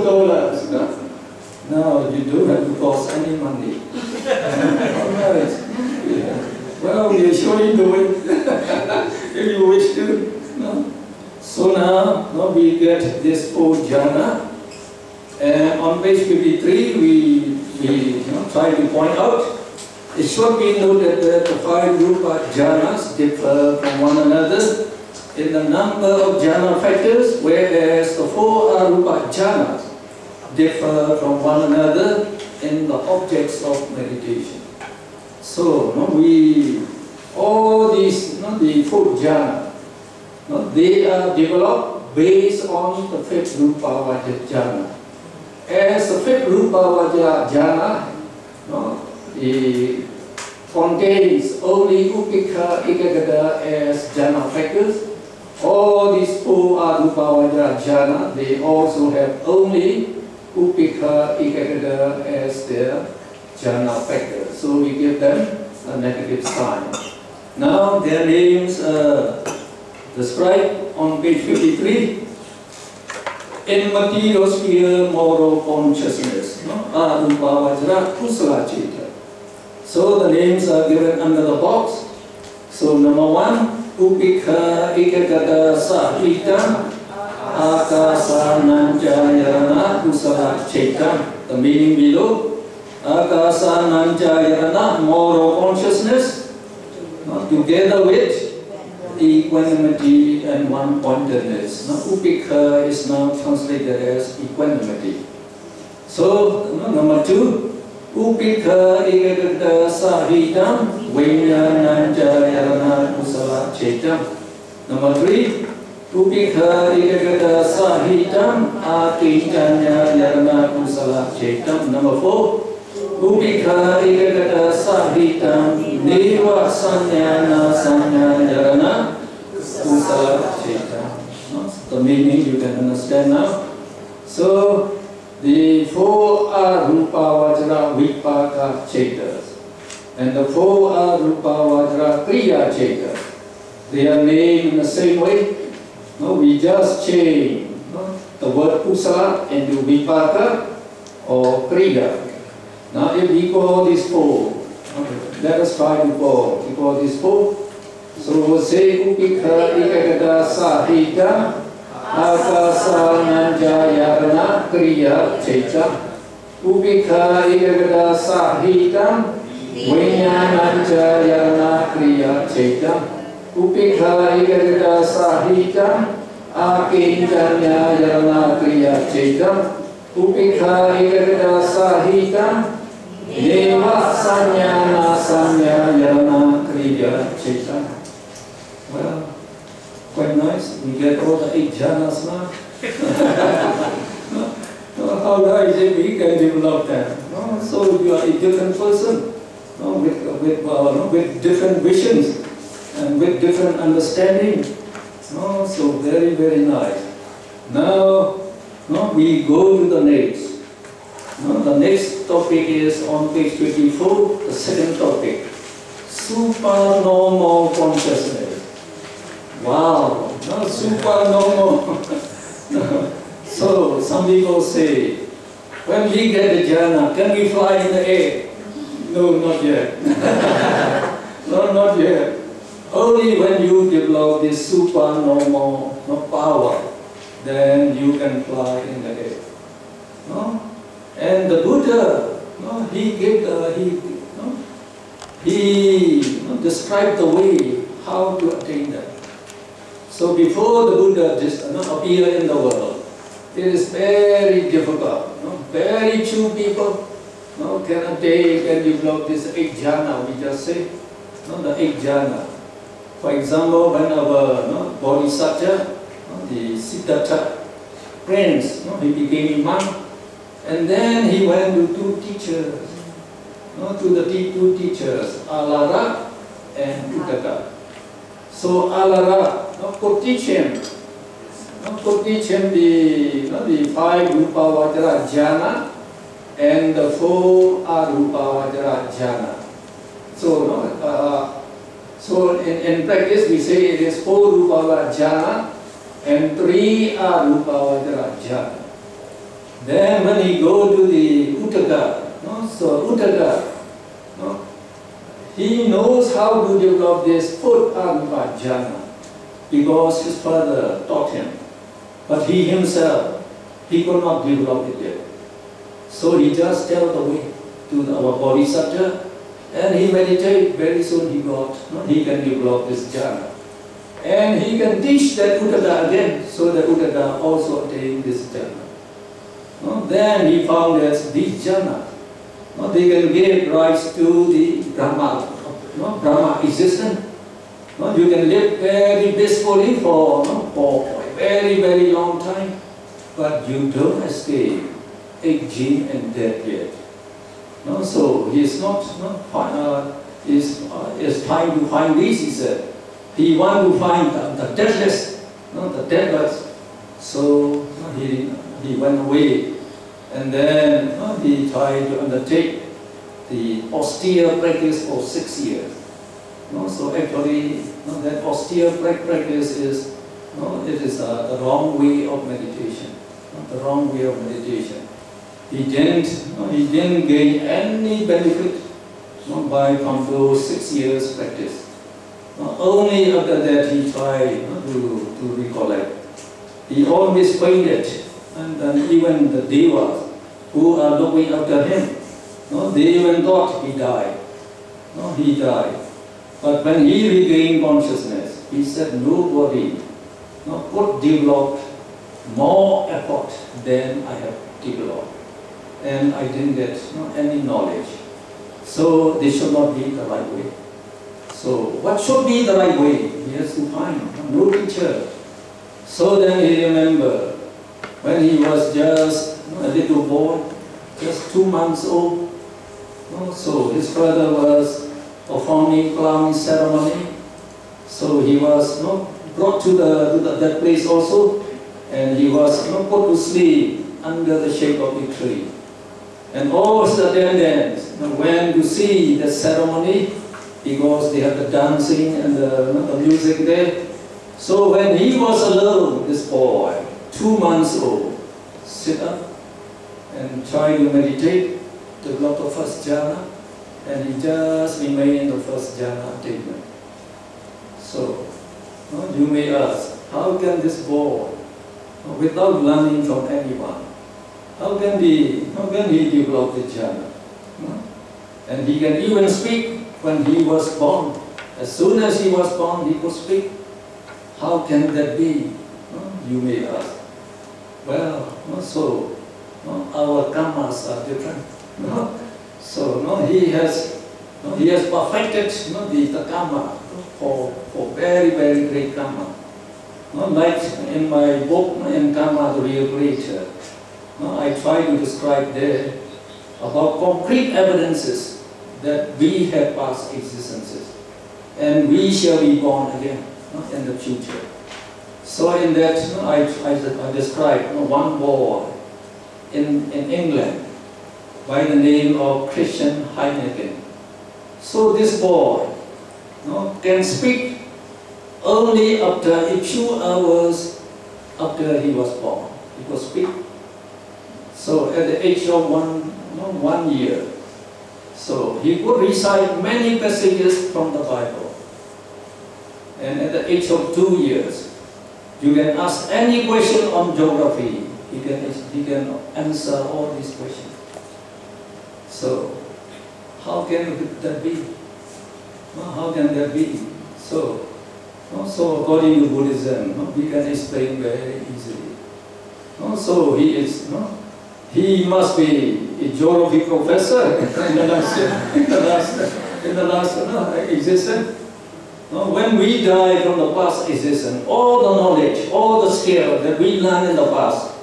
$4. No, you don't have to cost any money. Alright. Yeah. Well, we usually do it if you wish to. No? So now we get this 4 jhana. And on page 53, we try to point out, it should be noted that the 5 rupa jhanas differ from one another in the number of jhana factors, whereas the 4 arupa jhanas differ from one another in the objects of meditation. So, all these, the 4 jhana, they are developed based on the 5th rupa vajra jhana. As the 5th rupa vajra jhana, it contains only upekha, ekagata as jhana factors. All these 4 arupa vajra jhana, they also have only upekha, ekagata as their jhana factors. So we give them a negative sign. Now their names are described on page 53. In material sphere, moral consciousness, arupa vajra kusala cita. So the names are given under the box. So number 1, upekha, ekagata, sahita, akasa, nanjayarana, kusala cita. The meaning below. Akasa, nanjayarana, moral consciousness, together with equanimity and one-pointedness. Upekha is now translated as equanimity. So number 2, upekha, ekagata, sahitam, vijnananjayarana, kusala cetam. Number 3, upekha, ekagata, sahitam, akincanyayarana, kusala cetam. Number 4, upekha, ekagata, sahitam, neva sanyana, sanyayarana, kusala cetam. The meaning you can understand now. So the 4 arupa vajra vipaka cetas and the 4 arupa vajra kriya cetas. They are named in the same way. We just change the word kusala into vipaka or kriya. Now if we call these 4, let us try to call these 4. So we'll say upekha, ekagata, sahita, akasa, nanjayarana, kriya cetam. Upekha, ekagata, sahita, vijnananjayarana, kriya cetam. Upekha, ekagata, sahita, akincanyayarana, kriya cetam. Upekha, ekagata, sahita, neva sanyana, sanyayarana, kriya cetam. Well, quite nice. We get all the 8 jhanas now. How nice if we can develop that. So you are a different person with different visions and with different understanding. So very, very nice. Now we go to the next. The next topic is on page 24, the second topic. Supernormal consciousness. Wow, supernormal. So some people say, when we get the jhana, can we fly in the air? No, not yet. No, not yet. Only when you develop this supernormal power, then you can fly in the air. And the Buddha, he described the way how to attain that. So before the Buddha just appeared in the world, it is very difficult. Very few people can attain and develop this 8 jhana. We just say the 8 jhana. For example, when our Bodhisattva, the Siddhartha prince, he became a monk, and then he went to 2 teachers, to the 2 teachers, Alara and Uddaka. So Alara could teach him the 5 rupa vajra jhana and the 4 arupa vajra jhana. So in practice we say it is 4 rupa vajra jhana and 3 arupa vajra jhana. Then when he go to the Uttaka, so Uttaka, he knows how to develop this fourth jhana because his father taught him. But he himself, he could not develop it yet. So he just tell the way to our bodhisattva and he meditate. Very soon he can develop this jhana. And he can teach that Uttaka again, so that Uttaka also attain this jhana. Then he found that these jhana, they can give rise to the Brahma, Brahma existence. You can live very peacefully for a very, very long time, but you don't escape aging and death yet. So he is not, is trying to find this, he said. He wants to find the deathless, the deathless. So he went away, and then he tried to undertake the austere practice for 6 years. So actually, that austere practice is, it is the wrong way of meditation. The wrong way of meditation. He didn't gain any benefit from those 6 years practice. Only after that he tried to recollect. He always fainted, and then even the devas who are looking after him, they even thought he died. He died. But when he regained consciousness, he said nobody could develop more effort than I have developed. And I didn't get any knowledge. So this should not be the right way. So what should be the right way? He has to find no teacher. So then he remembered when he was just a little boy, just 2 months old. So his father was performing clown ceremony. So he was brought to that place also, and he was put to sleep under the shade of a tree. And all the attendants went to see the ceremony because they had the dancing and the music there. So when he was alone, this boy, 2 months old, sit up and try to meditate, develop the first jhana, and he just remained in the first jhana attainment. So you may ask, how can this boy, without learning from anyone, how can he develop the jhana? And he can even speak when he was born. As soon as he was born, he could speak. How can that be? You may ask. Well, so our karmas are different. So he has perfected the karma for very, very great karma. Like in my book, in Karma, the Real Creator, I try to describe there about concrete evidences that we have past existences and we shall be born again in the future. So in that, I describe one boy in England by the name of Christian Heineken. So this boy can speak only after a few hours after he was born. He could speak. So at the age of 1 year, so he could recite many passages from the Bible. And at the age of 2 years, you can ask any question on geography. He can answer all these questions. So how can that be? How can that be? So according to Buddhism, we can explain very easily. So he must be a geography professor in the last existence. When we die from the past existence, all the knowledge, all the skill that we learned in the past,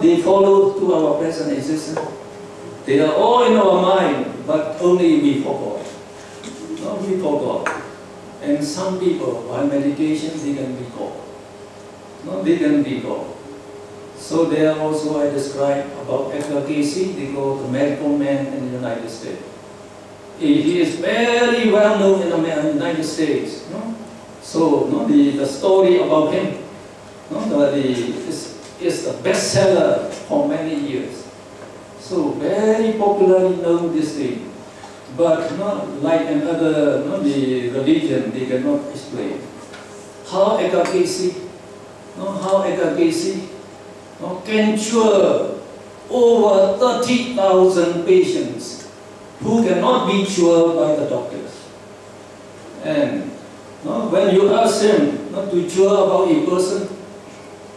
they follow to our present existence. They are all in our mind, but only we forgot. We forgot. And some people, by meditation, they can recall. They can recall. So there also I describe about Edgar Cayce, they call the medical man in the United States. He is very well known in the United States. So the story about him is the bestseller for many years. So very popularly known this thing. But not like another, the religion, they cannot explain. How Ekakesi can cure over 30,000 patients who cannot be cured by the doctors. And when you ask him to cure about a person,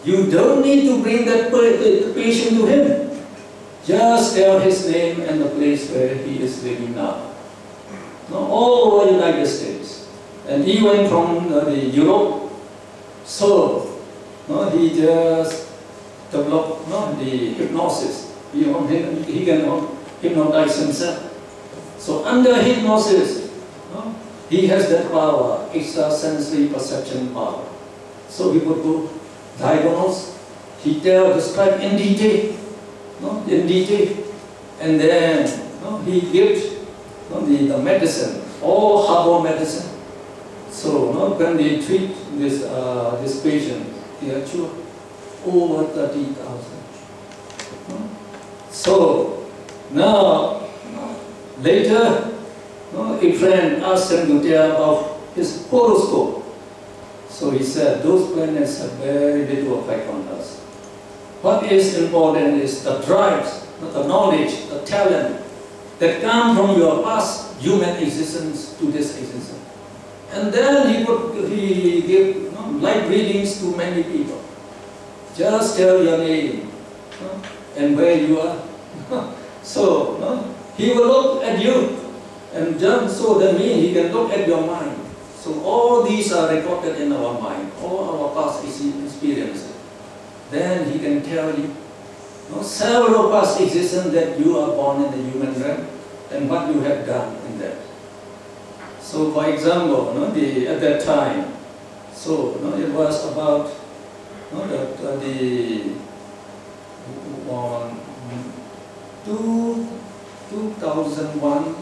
you don't need to bring that patient to him. Just tell his name and the place where he is living now. All over the United States. And he went from Europe. So he just developed the hypnosis. He can hypnotize himself. So under hypnosis, he has that power, extrasensory perception power. So he would go diagnose, he describe in detail, and then he gives the medicine, all herbal medicine. So when they treat this patient, they are cured over 30,000. So now later, a friend asked him to tell about his horoscope. So he said, those planets have very little effect on us. What is important is the drives, the knowledge, the talent that come from your past human existence to this existence. And then he gave light readings to many people. Just tell your name and where you are. So he will look at you, and just so that means he can look at your mind. So all these are recorded in our mind, all our past experiences. Then he can tell you several past existences that you are born in the human realm and what you have done in that. So for example, at that time, so it was about the 2001.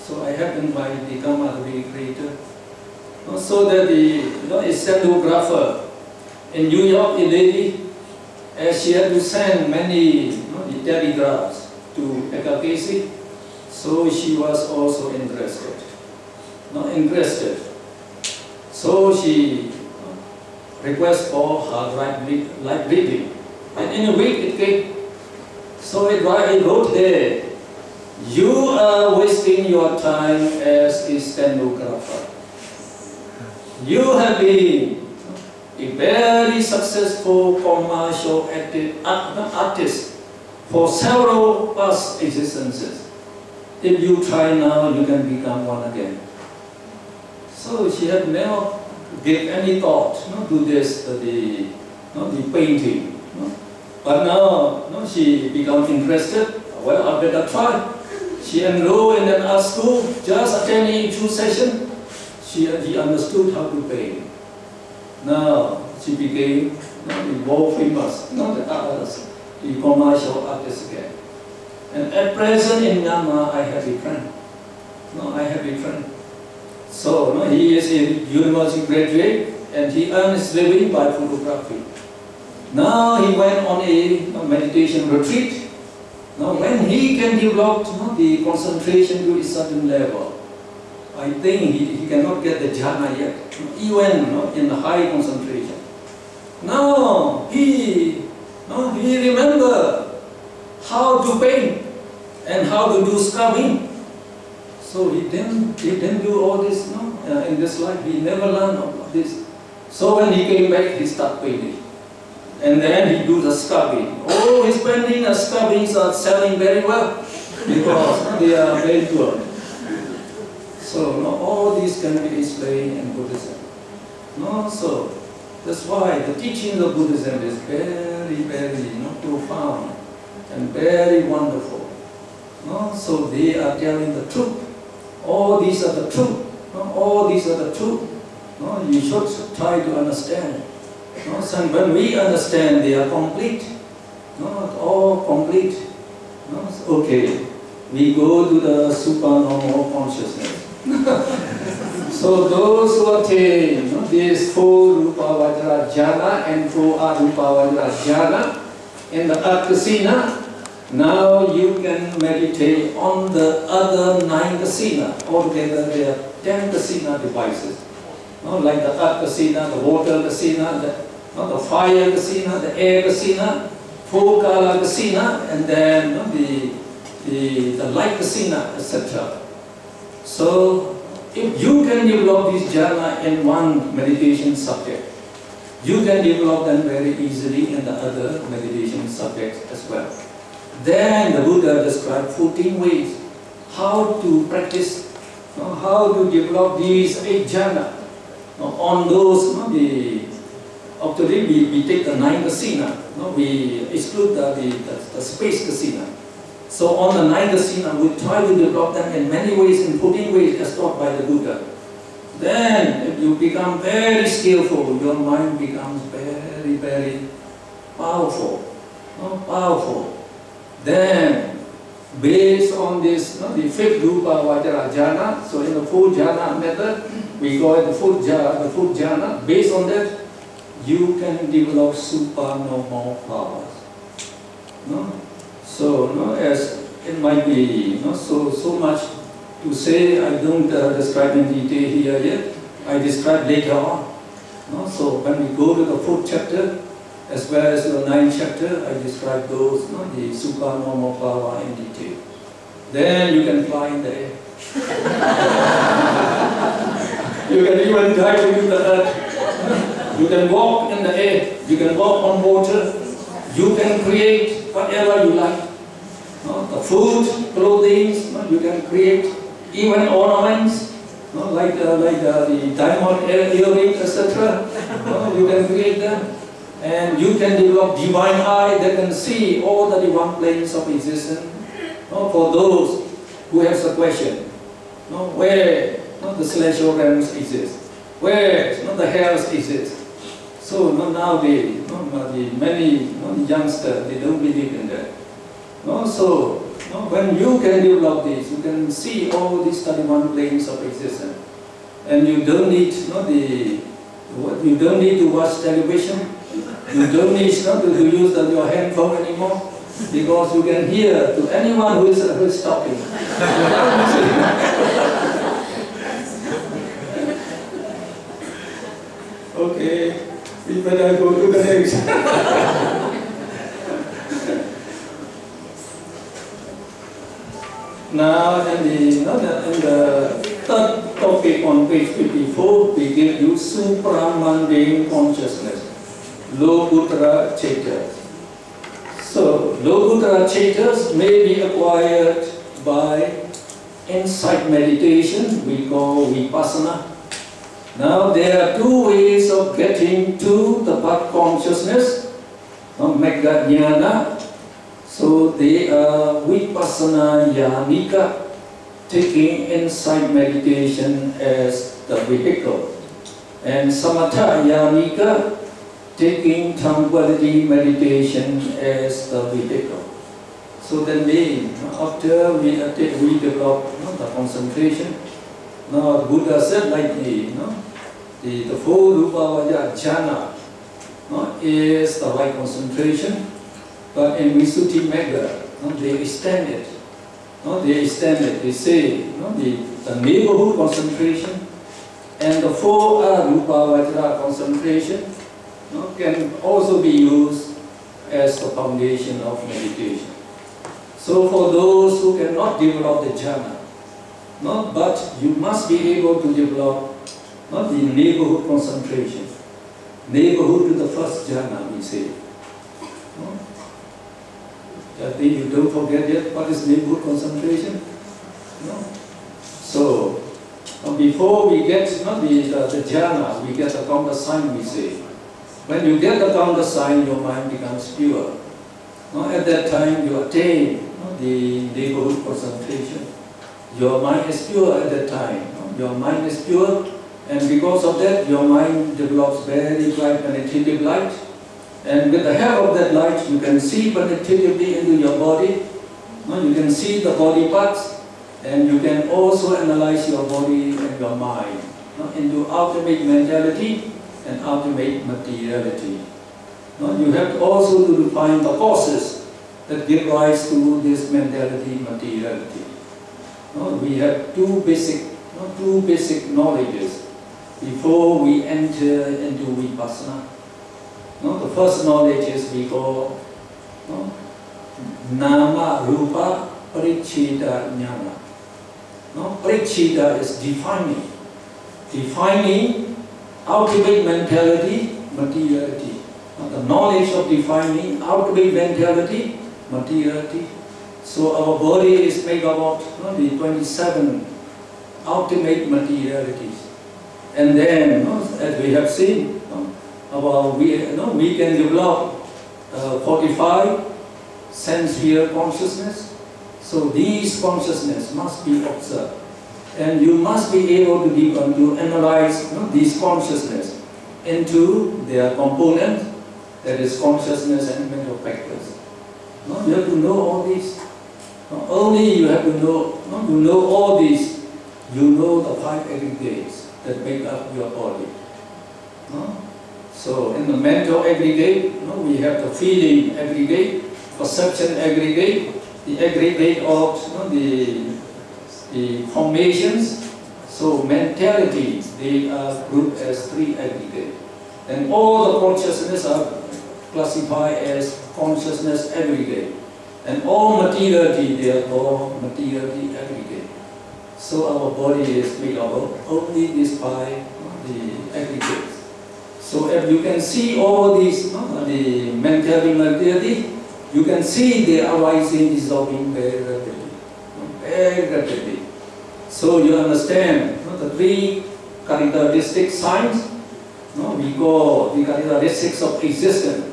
So I happened by become a recreator. So that a stenographer in New York, a lady, she had to send many the telegrams to Ekakesi, so she was also interested. So she requested for her light reading, and in a week it came. So it wrote there, you are wasting your time as a stenographer. You have been a very successful commercial artist for several past existences. If you try now, you can become one again. So she had never gave any thought to this, the painting. But now she became interested. Well, I better try. She enrolled in an art school, just attending 2 sessions. She understood how to paint. Now she became more famous, the commercial artist again. And at present in Myanmar, I have a friend. So he is a university graduate and he earns his living by photography. Now he went on a meditation retreat. Now when he can develop the concentration to a certain level, I think he cannot get the jhana yet, even in the high concentration. Now he remember how to paint and how to do sculpting. So he didn't do all this in this life. He never learned about this. So when he came back, he started painting. And then he do the sculpting. Oh, his painting and sculptings are selling very well because they are very good. So all these can be explained in Buddhism. So that's why the teaching of Buddhism is very, very profound and very wonderful. So they are telling the truth. All these are the truth. All these are the truth. You should try to understand. So when we understand, they are complete. All complete. Okay, we go to the supernormal consciousness. So those who attain this 4 Rupa Vajra Jhana and 4 Arupa Vajra Jhana, in the Kasina, now you can meditate on the other 9 Kasina. Altogether there are 10 Kasina devices. Like the Kasina, the water Kasina, the fire Kasina, the air Kasina, 4 Kala Kasina, and then the light Kasina, etc. So if you can develop this jhana in one meditation subject, you can develop them very easily in the other meditation subjects as well. Then the Buddha described 14 ways how to practice, how to develop these 8 jhana. On those, actually we take the 9 Kasina, we exclude the space Kasina. So on the 9 Kasina, we try to develop them in many ways, in 14 ways as taught by the Buddha. Then if you become very skillful, your mind becomes very, very powerful. Then, based on this, the 5th Rupa Vajra jhana, so in the 4 jhana method, we call it the 4th jhana. Based on that, you can develop supernormal powers. So, as it might be so much to say, I don't describe in detail here yet. I describe later on. So when we go to the 4th chapter, as well as the 9th chapter, I describe those, the supernormal power in detail. Then you can fly in the air. You can even dive into the earth. You can walk in the air. You can walk on water. You can create whatever you like. The food, clothing, you can create even ornaments, like the diamond earrings, etc. You can create them. And you can develop divine eye that can see all the divine planes of existence. For those who have a question, where the celestial realms exist, where the hells exist. So now many youngsters, they don't believe in that. So when you can develop this, you can see all these 31 planes of existence, and you don't need you don't need to watch television. You don't need to use your handphone anymore, because you can hear to anyone who is talking. Okay, we better go to the next. Now, in the 3rd topic on page 54, we give you supramundane consciousness, Lokuttara Chetas. So, Lokuttara Chetas may be acquired by insight meditation, we call Vipassana. Now, there are 2 ways of getting to the path consciousness, Magga Jnana. So they are Vipassana Yanika, taking insight meditation as the vehicle, and Samatha Yanika, taking tranquility meditation as the vehicle. So that means after we develop the concentration, now Buddha said like the 4 Rupa Vajra jhana is the right concentration. But in Visuddhi Magga, they extend it. They say the neighborhood concentration and the 4 Rupa Vajra concentration can also be used as the foundation of meditation. So for those who cannot develop the jhana, but you must be able to develop the neighborhood concentration, neighborhood to the 1st jhana, we say. I think you don't forget yet what is neighborhood concentration. So before we get the jhana, we get the counter sign, we say. When you get the counter sign, your mind becomes pure. At that time, you attain the neighborhood concentration. Your mind is pure at that time. Your mind is pure, and because of that, your mind develops very bright meditative light. And with the help of that light, you can see penetratively into your body. You can see the body parts, and you can also analyze your body and your mind into ultimate mentality and ultimate materiality. No? You have also to define the causes that give rise to this mentality, materiality. No? We have two basic knowledges before we enter into Vipassana. No? The first knowledge is we call Nama Rupa Parichita Jnana. No? Parichita is defining ultimate mentality, materiality. The knowledge of defining ultimate mentality, materiality. So our body is made up of the 27 ultimate materialities. And then, as we have seen, we can develop 45 sense-sphere consciousness. So these consciousness must be observed. And you must be able to analyze these consciousness into their components, that is consciousness and mental factors. You have to know all these. Only you have to know all these, you know the 5 aggregates that make up your body. So in the mental aggregate, we have the feeling aggregate, perception aggregate, the aggregate of the formations. So mentality, they are grouped as 3 aggregates. And all the consciousness are classified as consciousness aggregate. And all materiality, they are called materiality aggregate. So our body is made up of only these 5 the aggregates. So if you can see all these, the mentality, materiality, you can see they are arising, dissolving very rapidly. Very rapidly. So you understand the 3 characteristic signs, we call the characteristics of existence,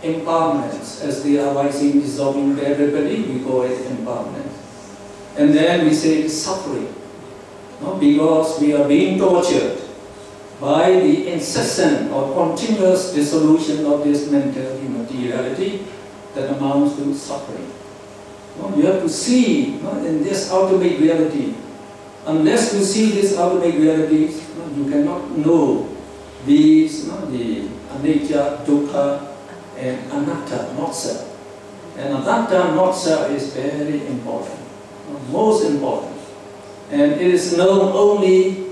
impermanence. As they are arising, dissolving very rapidly, we call it impermanence. And then we say suffering, because we are being tortured by the incessant or continuous dissolution of this mentality, materiality, that amounts to suffering. You have to see in this ultimate reality. Unless you see this ultimate reality, you cannot know these, the anicca, dukkha, and anatta, not self. And anatta, not self, is very important, most important. And it is known only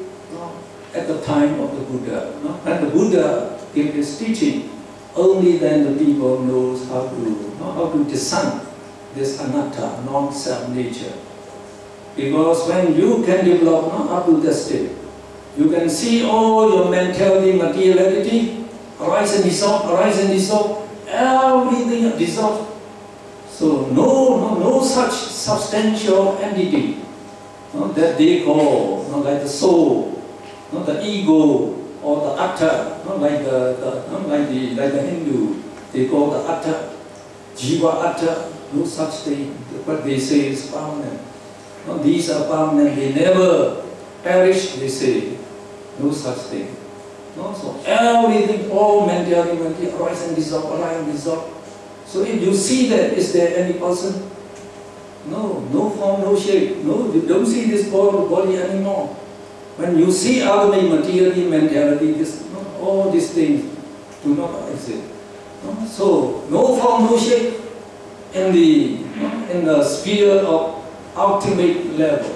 at the time of the Buddha. When the Buddha gave his teaching, only then the people knows how to discern this anatta, non-self nature. Because when you can develop up to that state, you can see all your mentality, materiality, arise and dissolve, everything dissolve. So no such substantial entity that they call like the soul, the ego, or the atta, like the Hindu, they call the atta, jiva atta, no such thing. What they say is permanent. These are permanent, they never perish, they say. No such thing. So everything, all mentality, arise and dissolve, So if you see that, is there any person? No form, no shape. No, you don't see this body anymore. When you see ultimate materiality, mentality, all these things do not exist. So no form, no shape in the sphere of ultimate level.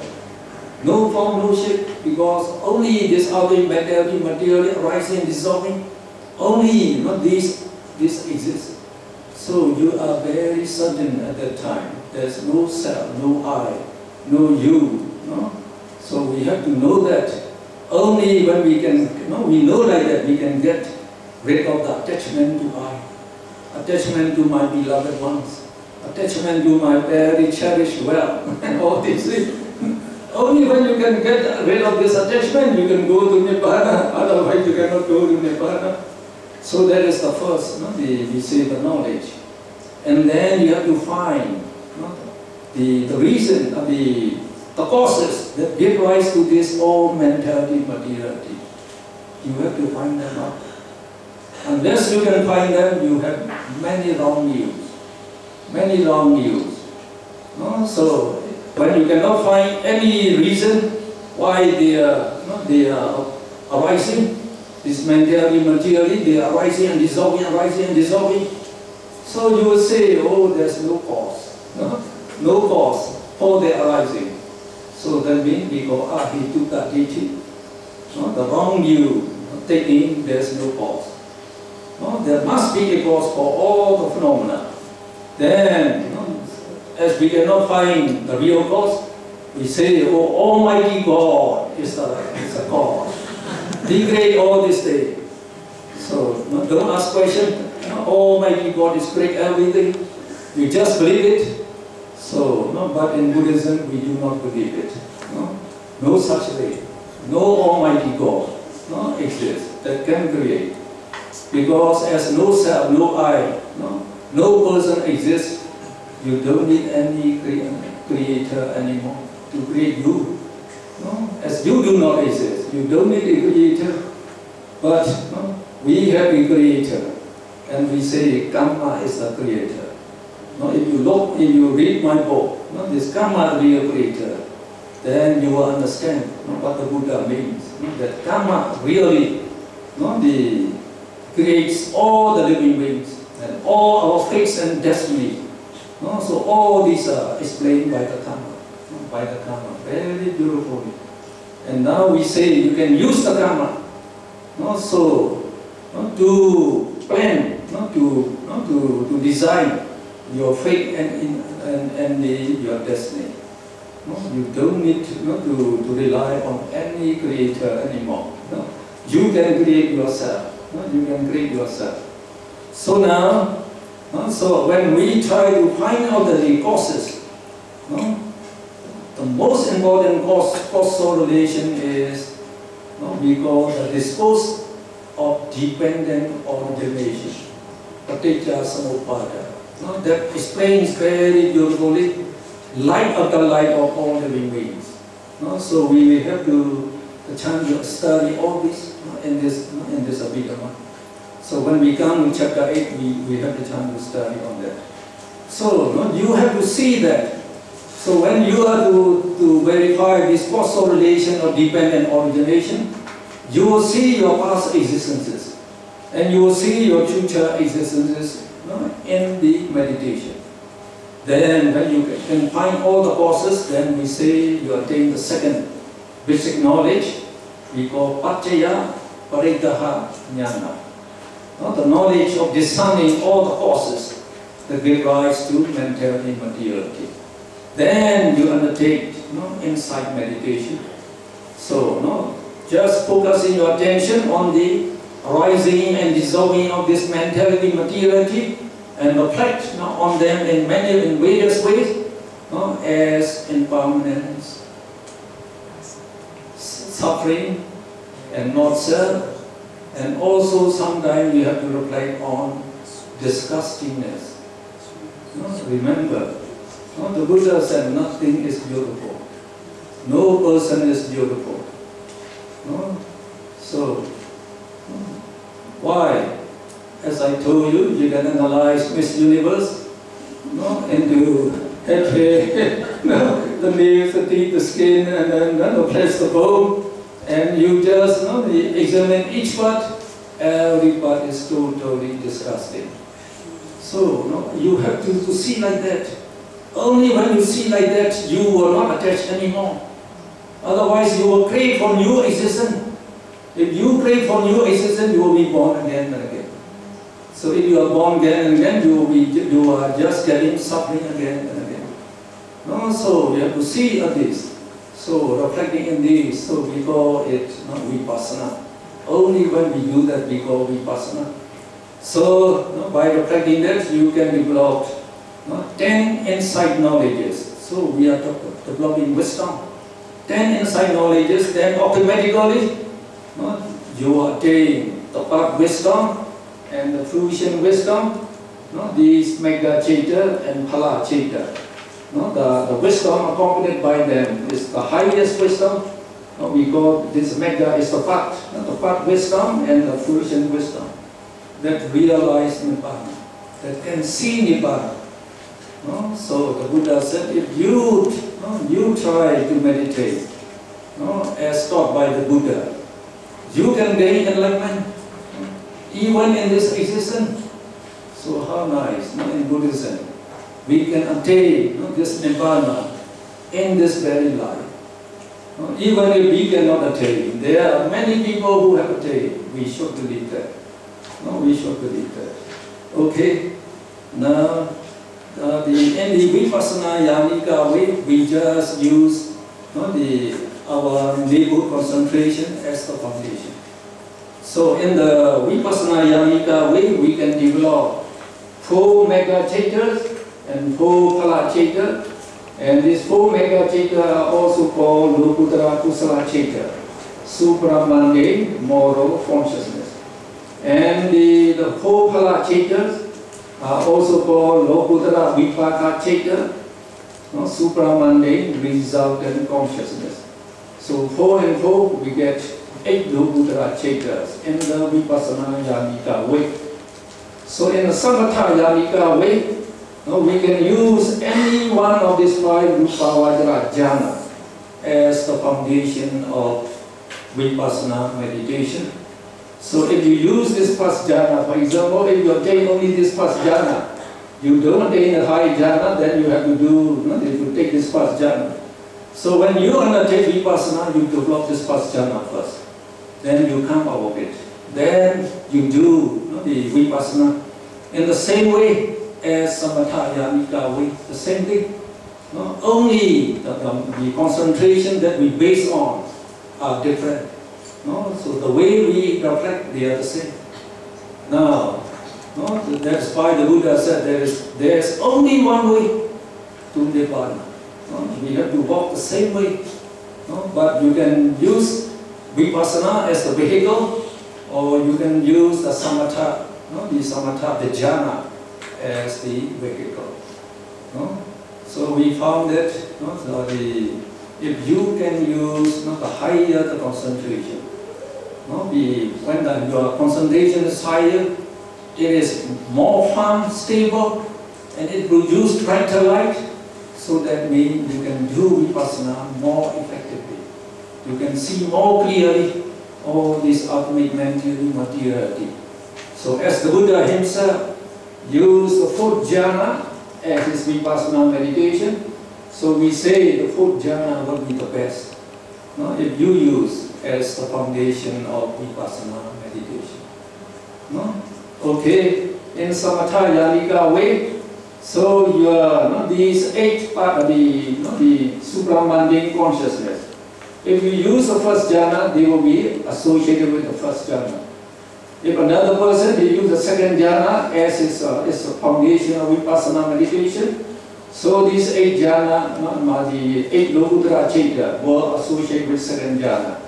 No form, no shape, because only this ultimate mentality, materiality, arising, dissolving, only this exists. So you are very certain at that time. There's no self, no I, no you. So we have to know that. Only when we know like that, we can get rid of the attachment to I, attachment to my beloved ones, attachment to my very cherished wealth, and all these things. Only when you can get rid of this attachment, you can go to Nibbana, otherwise you cannot go to Nibbana. So that is the first, we say the knowledge. And then you have to find the reason, the causes that give rise to this all mentality, materiality. You have to find them out. Unless you can find them, you have many wrong views. Many wrong views. So when you cannot find any reason why they are arising, this mentality, materially, they are rising and dissolving, rising and dissolving. So you will say, oh, there's no cause. No cause for their arising. So that means we go, ahituka ditti. The wrong view, taking there's no cause. There must be a cause for all the phenomena. Then, as we cannot find the real cause, we say, oh, Almighty God is the cause. He created all this thing. So don't ask questions. Almighty God is create everything. You just believe it. So, but in Buddhism we do not believe it. No such way. No Almighty God exists that can create. Because as no self, no I, no person exists, you don't need any creator anymore to create you. As you do not exist, you don't need a creator. But we have a creator, and we say karma is the creator. If you look, if you read my book, this karma is the creator, then you will understand what the Buddha means. That karma really creates all the living beings and all our fates and destiny. So all these are explained by the karma. Very beautifully. And now we say you can use the karma. To plan, to design your fate and your destiny. You don't need to rely on any creator anymore. You can create yourself. You can create yourself. So now, so when we try to find out the causes, the most important causal relation is we call the discourse of dependent origination, Paticca Samuppada. That explains very beautifully light of the light of all living beings. So we will have to the chance to study all this in this Abhidhamma. So when we come to chapter 8, we have the chance to study on that. So you have to see that. So when you are to verify this causal relation of dependent origination, you will see your past existences and you will see your future existences in the meditation. Then when you can find all the causes, then we say you attain the second basic knowledge. We call Paccaya Parigraha Jnana. The knowledge of discerning all the causes that give rise to mental immateriality. Then you undertake insight meditation. So just focusing your attention on the arising and dissolving of this mental immateriality and reflect on them in various ways as impermanence, suffering, and not self. And also sometimes you have to reflect on disgustingness. Remember, the Buddha said nothing is beautiful. No person is beautiful. So, why? As I told you, you can analyze Miss Universe into head hair, the nails, the teeth, the skin, and then the flesh, the bone. And you just examine each part. Every part is totally disgusting. So you have to see like that. Only when you see like that, you will not attach anymore. Otherwise, you will crave for new existence. If you crave for new existence, you will be born again and again. So if you are born again and again, you are just getting suffering again and again. So we have to see this. So reflecting in this, so we call it vipassana. Only when we do that, we call vipassana. So by reflecting that, you can develop 10 insight knowledges. So we are developing wisdom. 10 insight knowledges, then automatically you attain the path wisdom and the fruition wisdom. These Megha Citta and Phala Citta. The wisdom accompanied by them is the highest wisdom. We call this Megha is the path wisdom and the fruition wisdom that realize Nibbana, that can see Nibbana. So the Buddha said, if you try to meditate as taught by the Buddha, you can gain enlightenment even in this existence. So how nice, in Buddhism, we can attain this Nibbana in this very life. Even if we cannot attain, there are many people who have attained. We should believe that. We should believe that. Okay, now in the Vipassana Yanika way, we just use our neighborhood concentration as the foundation. So in the Vipassana Yanika way, we can develop 4 mega chaitas and 4 phala chaita, and these 4 mega chaita are also called Lokuttara Kusala chaita, supramundane moral consciousness. And the 4 phala chaitas are also called Lokuttara Vipaka chaita, supramundane resultant consciousness. So 4 and 4, we get 8 Lokuttara chaitas in the Vipassana Yanika way. So in the Samatha Yanika way, we can use any one of these 5 Rupavajra jhana as the foundation of Vipassana meditation. So if you use this first jhana, for example, if you attain only this first jhana, you don't attain a high jhana, then you have to do, take this first jhana. So when you undertake Vipassana, you develop this first jhana first. Then you come out of it. Then you do the Vipassana in the same way as Samatha Yanika way, the same thing. Only the concentration that we base on are different. So the way we reflect, they are the same. Now, that's why the Buddha said there is only one way to Nibbana. We have to walk the same way. But you can use Vipassana as the vehicle, or you can use the Samatha, the jhana as the vehicle. So we found that if you can use the higher the concentration, when your concentration is higher, it is more firm, stable, and it produces brighter light. So that means you can do Vipassana more effectively. You can see more clearly all this ultimate materiality. So as the Buddha himself used the 4th jhana as his Vipassana meditation, so we say the 4th jhana will be the best if you use as the foundation of Vipassana meditation. Okay, in Samatha Yanika way, so your these 8 part of the supramundane consciousness. If you use the first jhana, they will be associated with the first jhana. If another person, he uses the second jhana as his foundation of Vipassana meditation, so these 8 jhana, the 8 Lokuttara chaita will associate with second jhana.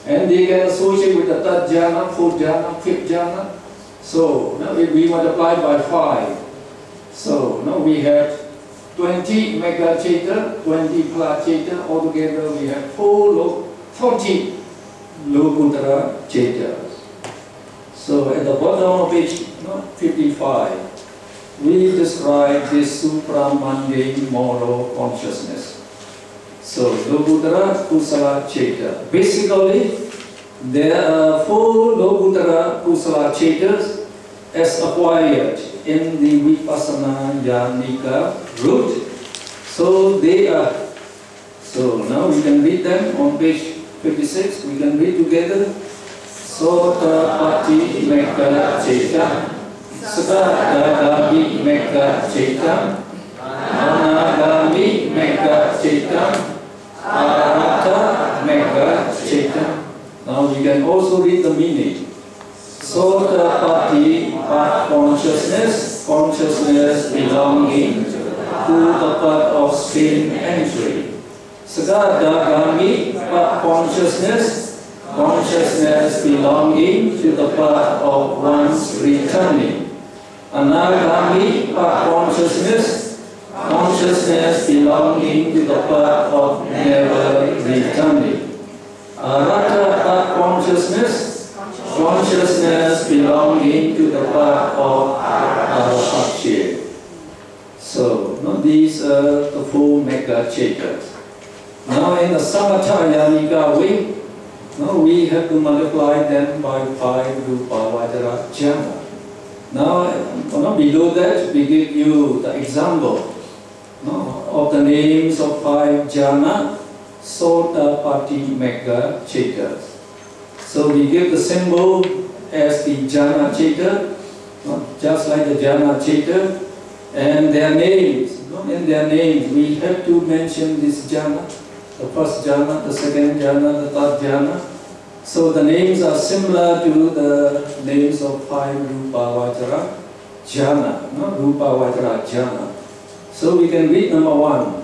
And they can associate with the 3rd jhana, 4th jhana, 5th jhana. So if we multiply by 5, so now we have 20 mega chaita, 20 phala chaita, altogether we have 40 Lokuttara chaitas. So at the bottom of page 55, we describe this supramundane moral consciousness. So Lokuttara Kusala chaita. Basically, there are 4 Lokuttara Kusala chaitas as acquired in the Vipassana Yanika route. So they are, so now we can read them on page 56, we can read together. Sotapatti Mekka Chaita, Sakadagami Mekka Chaita, Anagami Mekka Chaita, Arahata Mekka Chaita. Now we can also read the meaning. Sotapatti path consciousness, consciousness belonging to the path of spin entry. Sakadagami path consciousness, consciousness belonging to the path of one's returning. Anagami path consciousness, consciousness belonging to the path of never returning. Arahata path consciousness, consciousness belonging to the path of Arahatship. So these are the 4 mega chaitas. Now in the Samatha Yanika way, Now we have to multiply them by 5 Rupa Vajra Jhana. Now, below that, we give you the example of the names of 5 jhana, Sotapatti Megha Chitta. So we give the symbol as the jhana chitta, just like the jhana chitta, and their names. In their names, we have to mention this jhana, the first jhana, the second jhana, the third jhana. So the names are similar to the names of 5 Rupa Vajra Jhana, Rupa Vajra Jhana. So we can read number 1.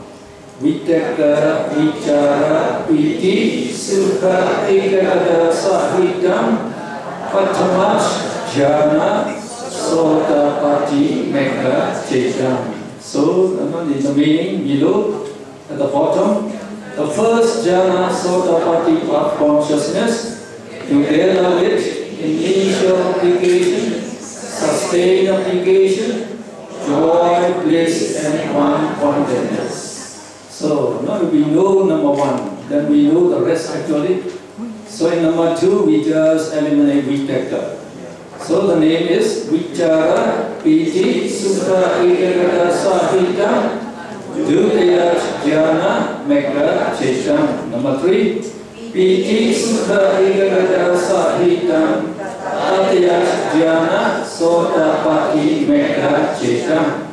Vitakka, Vichara, Piti, Sukha, Ekagata, Sahitam, Patamash, Jhana, Sotapatti, Megha, Chitam. So the meaning below, at the bottom, the first jhana, Sotapatti of consciousness, together with initial application, sustained application, joy, bliss, and one-pointedness. So now we know number 1, then we know the rest actually. So in number 2, we just eliminate Vitakka. So the name is Vichara, Piti, Sukha, Ekagata, Sahitam, Dutaya Jhana, Megha Chitam. Number 3, Piti, Sukha, Ekagata, Sahitam, Tataya Jhana, Sotapatti, Megha Chitam.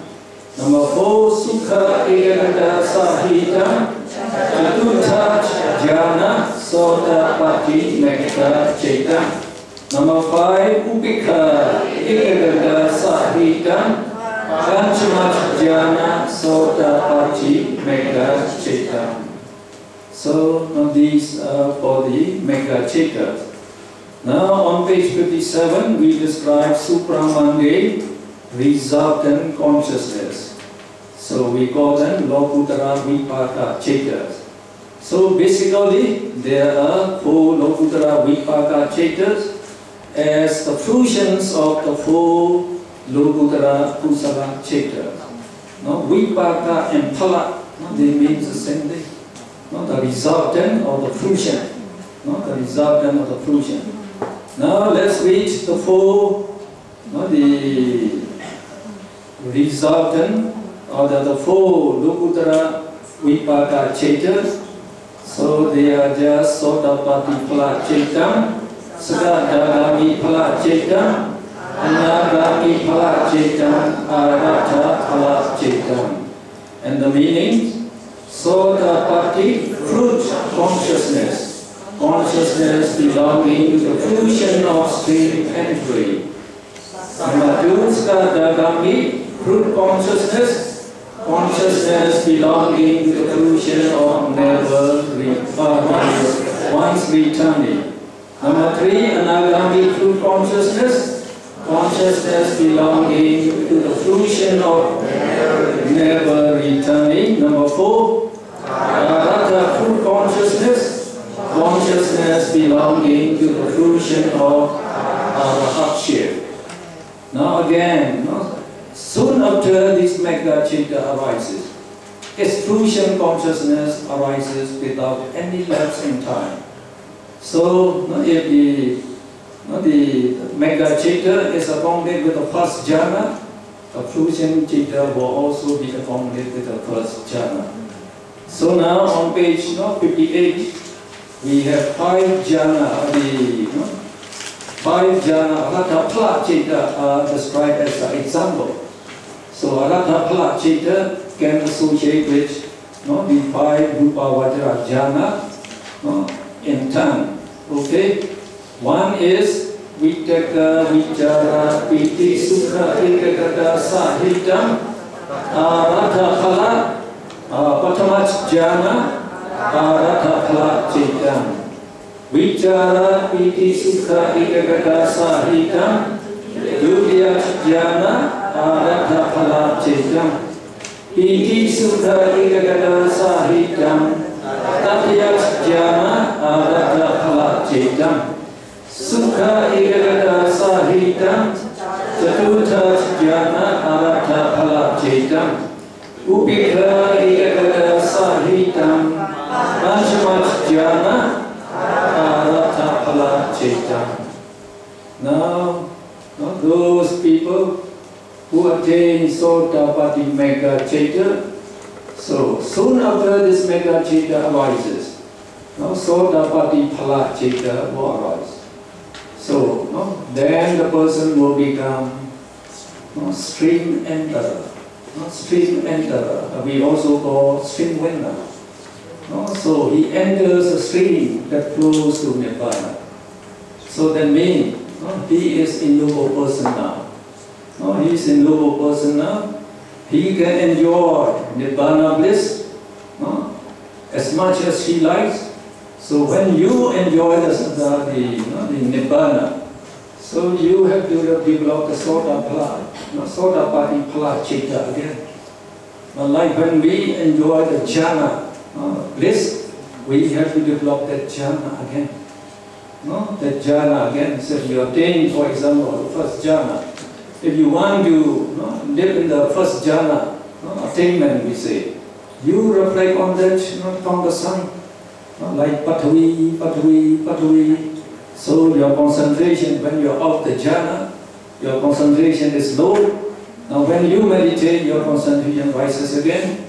Number 4, Sukha, Ekagata, Sahitam, Chatutha Jhana, Sotapatti, Megha Chitam. Number 5, Upekha, Ekagata, Sahitam, Panchama Jhana, Sotapatti, Megha Chitam. So these are for the Megha Chitta. Now on page 57, we describe Supramande, resultant consciousness. So we call them Lokuttara Vipaka Chittas. So basically, there are 4 Lokuttara Vipaka Chittas as the fusions of the 4 Lokuttara Kusala Chittas. Vipaka and Phala, they mean the same thing. The resultant of the fusion. The resultant of the fusion. Now let's read the 4, the resultant or the 4 Lokuttara Vipaka Chittas. So they are just Sotapatti Phala Chittam, Sakadagami Phala Chittam, Anagami Phala Chittam, Arahata Phala Chittam. And the meaning, Sotapatti, fruit consciousness, consciousness belonging to the fusion of stream and tree. Number 2, Sakadagami, fruit consciousness, consciousness belonging to the fusion of never once returning. Number 3, Anagami fruit consciousness, consciousness belonging to the fusion of never returning. Number 4, Arahata fruit consciousness, consciousness belonging to the fusion of arahatship. Now again, soon after this Megha Chitta arises, its fusion consciousness arises without any lapse in time. So if the Megha Chitta is accommodated with the first jhana, the fusion chitta will also be accommodated with the first jhana. So now on page 58, we have 5 jhana, the 5 jhana, Arahata Phala Chitta are described as an example. So Arahata Phala Chitta can associate with the 5 Rupa Vajra Jhana in time. Okay? 1 is Vitakka, Vichara, Piti, Sukha, Ekagata, Sahitam, Arahata Phala, Patamath Jhana, Arahata Phala Chitam. Vichara, Piti, Sukha, Ekagata, Sahitam, Dutaya Jhana, Arahata Phala Chitam. Piti, Sukha, Ekagata, Sahitam, Tataya Jhana, Arahata Phala Chitam. Sukha, Ekagata, Sahitam, Chatutha Jhana, Arahata Phala Chitam. Upekha, Ekagata, Sahitam, Panchama Jhana, Arahata attain Sotapatti Mega Chaita, so soon after this Mega Chaita arises, Sotapatti Phala Chaita will arise. So then the person will become stream enterer. Stream enterer, we also call stream winner. So he enters a stream that flows to Nibbana. So that means he is in noble person now. He is in noble person now. He can enjoy Nibbana bliss as much as he likes. So when you enjoy the Nibbana, so you have to develop the Sotapatti Phala Citta again. Like when we enjoy the jhana bliss, we have to develop that jhana again. That jhana again. So if you attain, for example, the first jhana, if you want to live in the first jhana attainment, we say, you reflect on that from the sun, like Patavi, Patavi, Patavi. So your concentration, when you're out the jhana, your concentration is low. Now when you meditate, your concentration rises again.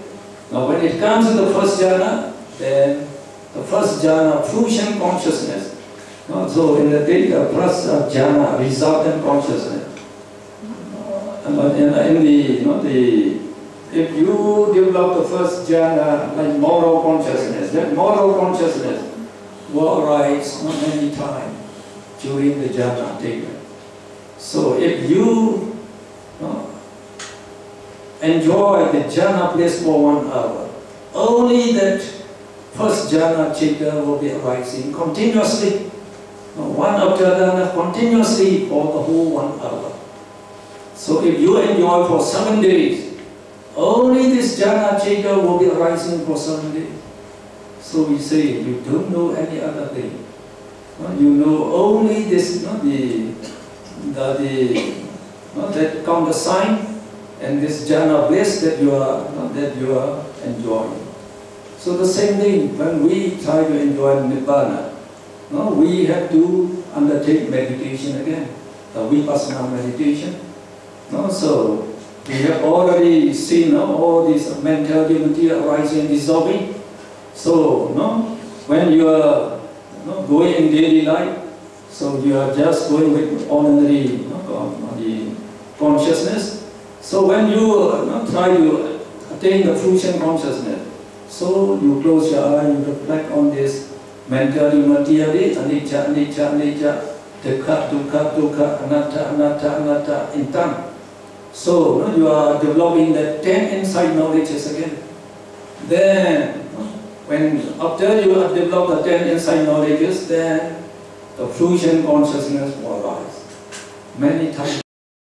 Now when it comes to the first jhana, then the first jhana, fruition consciousness. So in the first jhana, resultant consciousness. If you develop the first jhana like moral consciousness, that moral consciousness will arise many times during the jhana attainment. So if you enjoy the jhana bliss for 1 hour, only that first jhana citta will be arising continuously, one after another, continuously for the whole 1 hour. So if you enjoy for 7 days, only this jhana citta will be arising for 7 days. So we say you don't know any other thing. You know only this, that counter sign and this jhana bliss that you are enjoying. So the same thing when we try to enjoy Nibbana, we have to undertake meditation again, the vipassana meditation. So we have already seen all these mental divinity arising and dissolving. So when you are going in daily life, so you are just going with ordinary the consciousness. So when you try to attain the fruition consciousness, so you close your eye, you reflect on this mentality, materiality, anicca, anicca, anicca, dukkha, dukkha, dukkha, anatta, anatta, anatta, in time. So you are developing the 10 insight knowledges again. Then, when after you have developed the 10 insight knowledges, then the fruition consciousness will arise many times.